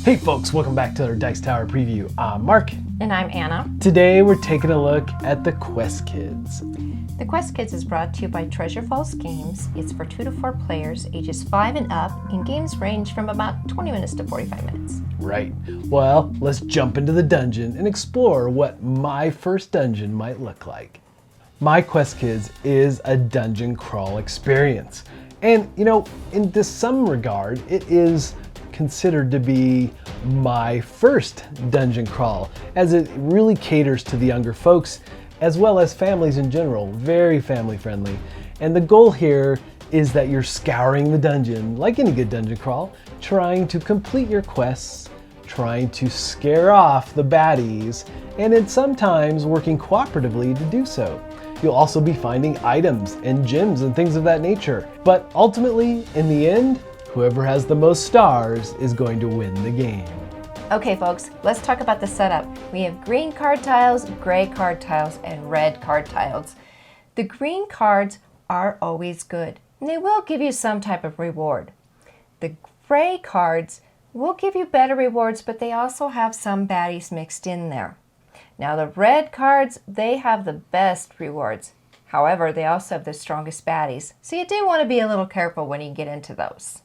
Hey folks, welcome back to our Dice Tower preview. I'm Mark. And I'm Anna. Today we're taking a look at the Quest Kids. The Quest Kids is brought to you by Treasure Falls Games. It's for 2 to 4 players, ages 5 and up, and games range from about 20 minutes to 45 minutes. Right. Well, let's jump into the dungeon and explore what my first dungeon might look like. My Quest Kids is a dungeon crawl experience. And, in some regard, it is considered to be my first dungeon crawl, as it really caters to the younger folks as well as families in general. Very family friendly. And the goal here is that you're scouring the dungeon like any good dungeon crawl, trying to complete your quests, trying to scare off the baddies, and then sometimes working cooperatively to do so. You'll also be finding items and gems and things of that nature. But ultimately, in the end, whoever has the most stars is going to win the game. Okay folks, let's talk about the setup. We have green card tiles, gray card tiles, and red card tiles. The green cards are always good, and they will give you some type of reward. The gray cards will give you better rewards, but they also have some baddies mixed in there. Now the red cards, they have the best rewards. However, they also have the strongest baddies, so you do want to be a little careful when you get into those.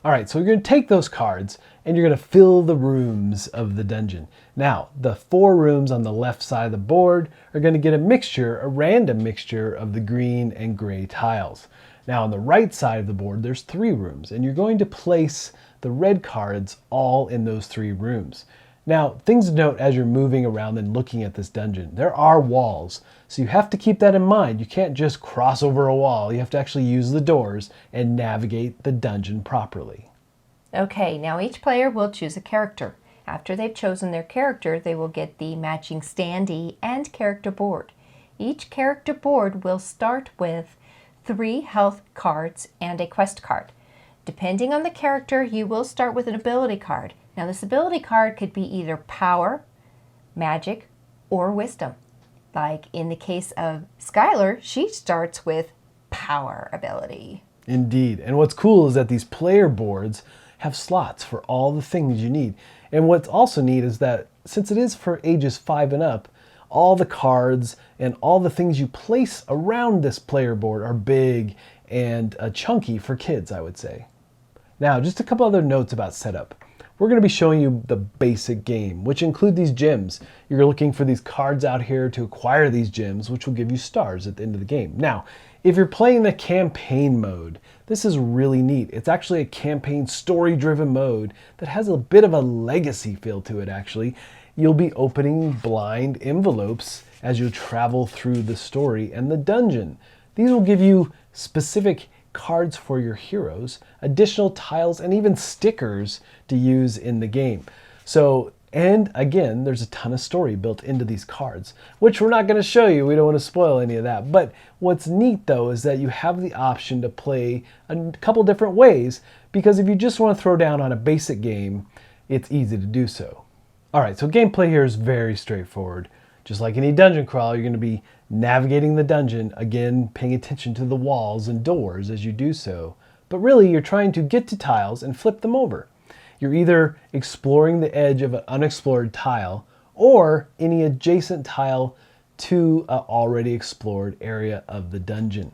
All right, so you're going to take those cards and you're going to fill the rooms of the dungeon. Now, the 4 rooms on the left side of the board are going to get a random mixture of the green and gray tiles. Now, on the right side of the board, there's 3 rooms, and you're going to place the red cards all in those 3 rooms. Now, things to note as you're moving around and looking at this dungeon, there are walls, so you have to keep that in mind. You can't just cross over a wall. You have to actually use the doors and navigate the dungeon properly. Okay, now each player will choose a character. After they've chosen their character, they will get the matching standee and character board. Each character board will start with 3 health cards and a quest card. Depending on the character, you will start with an ability card. Now this ability card could be either power, magic, or wisdom. Like in the case of Skylar, she starts with power ability. Indeed, and what's cool is that these player boards have slots for all the things you need. And what's also neat is that since it is for ages 5 and up, all the cards and all the things you place around this player board are big and chunky for kids, I would say. Now, just a couple other notes about setup. We're going to be showing you the basic game, which include these gems. You're looking for these cards out here to acquire these gems, which will give you stars at the end of the game. Now, if you're playing the campaign mode, this is really neat. It's actually a campaign story-driven mode that has a bit of a legacy feel to it, actually. You'll be opening blind envelopes as you travel through the story and the dungeon. These will give you specific cards for your heroes, additional tiles, and even stickers to use in the game. And again, there's a ton of story built into these cards, which we're not going to show you. We don't want to spoil any of that. But what's neat, though, is that you have the option to play a couple different ways, because if you just want to throw down on a basic game, it's easy to do so. All right, so gameplay here is very straightforward. Just like any dungeon crawl, you're going to be navigating the dungeon, again, paying attention to the walls and doors as you do so. But really, you're trying to get to tiles and flip them over. You're either exploring the edge of an unexplored tile or any adjacent tile to an already explored area of the dungeon.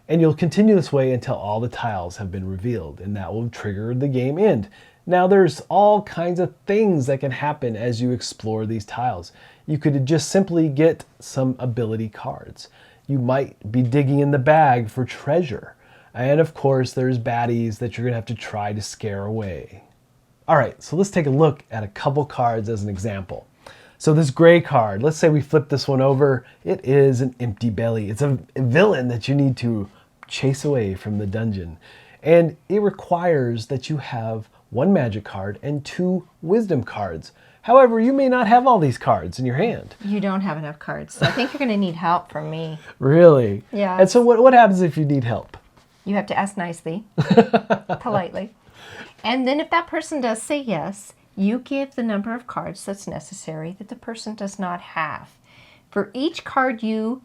And you'll continue this way until all the tiles have been revealed, and that will trigger the game end. Now, there's all kinds of things that can happen as you explore these tiles. You could just simply get some ability cards. You might be digging in the bag for treasure. And of course, there's baddies that you're gonna have to try to scare away. All right, so let's take a look at a couple cards as an example. So this gray card, let's say we flip this one over. It is an empty belly. It's a villain that you need to chase away from the dungeon. And it requires that you have 1 magic card and 2 wisdom cards. However, you may not have all these cards in your hand. You don't have enough cards, so I think you're going to need help from me. Really? Yeah. And so what happens if you need help? You have to ask nicely, politely. And then if that person does say yes, you give the number of cards that's necessary that the person does not have. For each card you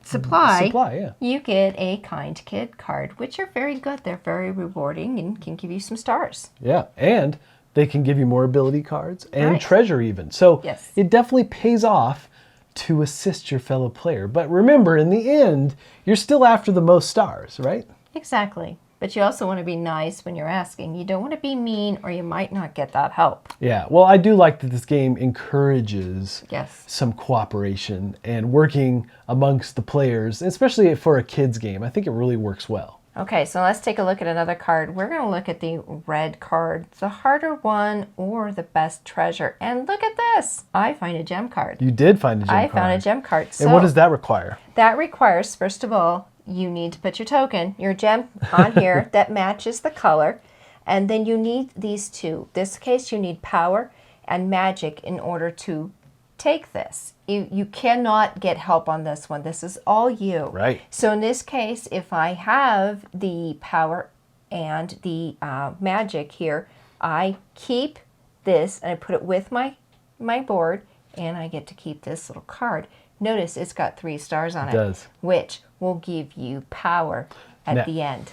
supply, yeah. You get a Kind Kid card, which are very good. They're very rewarding and can give you some stars. Yeah, and They can give you more ability cards and Right. treasure even. So Yes. it definitely pays off to assist your fellow player. But remember, in the end, you're still after the most stars, right? Exactly. But you also want to be nice when you're asking. You don't want to be mean or you might not get that help. Yeah, well, I do like that this game encourages Yes. some cooperation and working amongst the players, especially for a kid's game. I think it really works well. Okay, so let's take a look at another card. We're going to look at the red card, the harder one or the best treasure. And look at this. I find a gem card. You did find a gem card. I found a gem card. And what does that require? That requires, first of all, you need to put your token, your gem on here that matches the color. And then you need these two. In this case, you need power and magic in order to take this. You cannot get help on this one. This is all you. Right. So in this case, if I have the power and the magic here, I keep this and I put it with my board and I get to keep this little card. Notice it's got 3 stars on it. It does. Which will give you power at the end.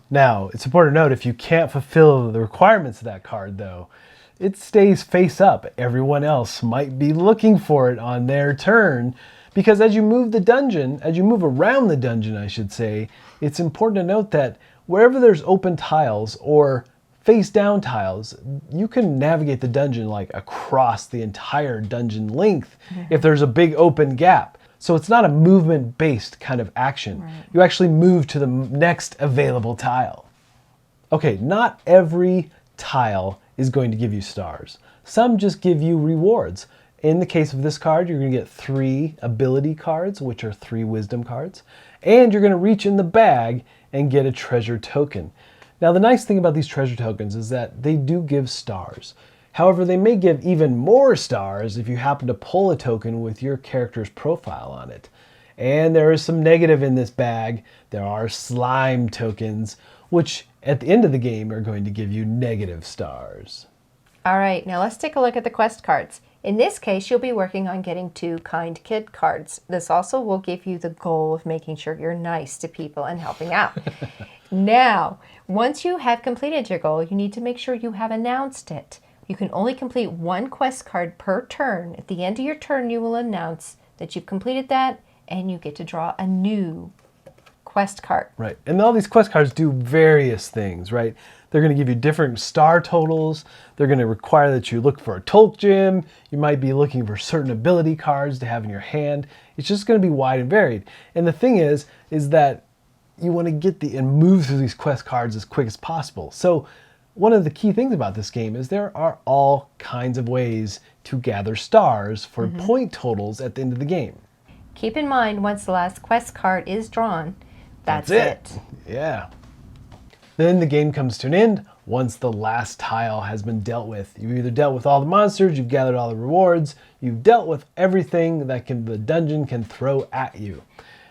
Now, it's important to note if you can't fulfill the requirements of that card, though, it stays face up. Everyone else might be looking for it on their turn because as you move the dungeon, as you move around the dungeon, I should say, it's important to note that wherever there's open tiles or face down tiles, you can navigate the dungeon like across the entire dungeon length if there's a big open gap. So it's not a movement-based kind of action. Right. You actually move to the next available tile. Okay, not every tile is going to give you stars. Some just give you rewards. In the case of this card, you're going to get 3 ability cards, which are 3 wisdom cards, and you're going to reach in the bag and get a treasure token. Now, the nice thing about these treasure tokens is that they do give stars. However, they may give even more stars if you happen to pull a token with your character's profile on it. And there is some negative in this bag. There are slime tokens, which at the end of the game are going to give you negative stars. All right, now let's take a look at the quest cards. In this case, you'll be working on getting 2 kind kid cards. This also will give you the goal of making sure you're nice to people and helping out. Now, once you have completed your goal, you need to make sure you have announced it. You can only complete 1 quest card per turn. At the end of your turn, you will announce that you've completed that and you get to draw a new quest card. Right, and all these quest cards do various things, right? They're going to give you different star totals. They're going to require that you look for a Tolk gem. You might be looking for certain ability cards to have in your hand. It's just going to be wide and varied. And the thing is that you want to get and move through these quest cards as quick as possible. So one of the key things about this game is there are all kinds of ways to gather stars for point totals at the end of the game. Keep in mind, once the last quest card is drawn, that's it. Yeah. Then the game comes to an end once the last tile has been dealt with. You've either dealt with all the monsters, you've gathered all the rewards, you've dealt with everything that the dungeon can throw at you.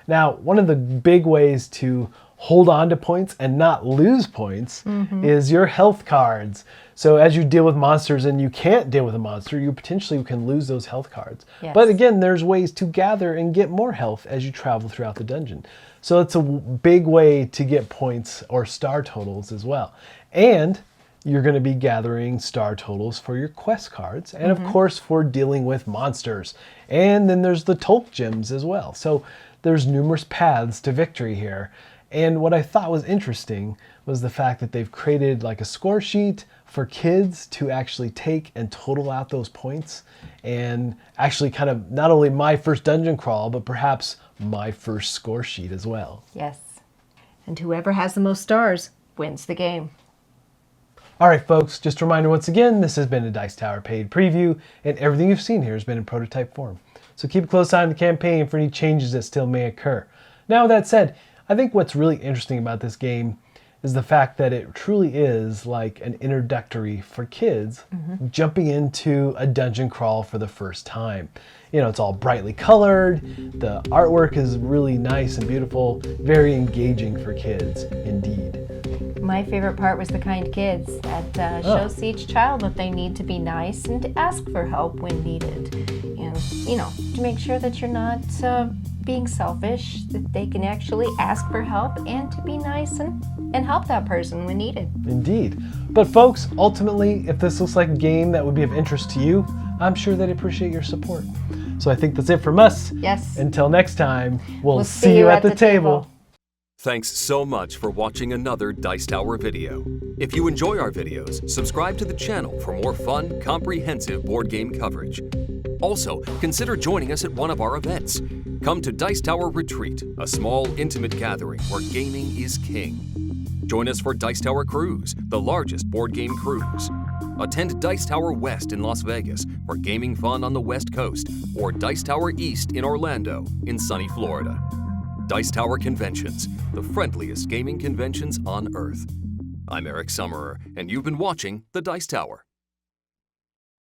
Now, one of the big ways to hold on to points and not lose points is your health cards. So as you deal with monsters and you can't deal with a monster, you potentially can lose those health cards. Yes. But again, there's ways to gather and get more health as you travel throughout the dungeon. So it's a big way to get points or star totals as well. And you're going to be gathering star totals for your quest cards and of course for dealing with monsters. And then there's the Tolk gems as well. So there's numerous paths to victory here. And what I thought was interesting was the fact that they've created like a score sheet for kids to actually take and total out those points and actually kind of not only my first dungeon crawl, but perhaps my first score sheet as well. Yes. And whoever has the most stars wins the game. All right, folks, just a reminder once again, this has been a Dice Tower paid preview, and everything you've seen here has been in prototype form. So keep a close eye on the campaign for any changes that still may occur. Now, with that said, I think what's really interesting about this game is the fact that it truly is like an introductory for kids jumping into a dungeon crawl for the first time. You know, it's all brightly colored, the artwork is really nice and beautiful, very engaging for kids indeed. My favorite part was the kind kids that shows each child that they need to be nice and to ask for help when needed. And, you know, to make sure that you're not being selfish, that they can actually ask for help and to be nice and and help that person when needed. Indeed. But folks, ultimately, if this looks like a game that would be of interest to you, I'm sure they'd appreciate your support. So I think that's it from us. Yes. Until next time, we'll see you at the table. Thanks so much for watching another Dice Tower video. If you enjoy our videos, subscribe to the channel for more fun, comprehensive board game coverage. Also, consider joining us at one of our events. Come to Dice Tower Retreat, a small, intimate gathering where gaming is king. Join us for Dice Tower Cruise, the largest board game cruise. Attend Dice Tower West in Las Vegas for gaming fun on the West Coast, or Dice Tower East in Orlando, in sunny Florida. Dice Tower Conventions, the friendliest gaming conventions on Earth. I'm Eric Summerer, and you've been watching The Dice Tower.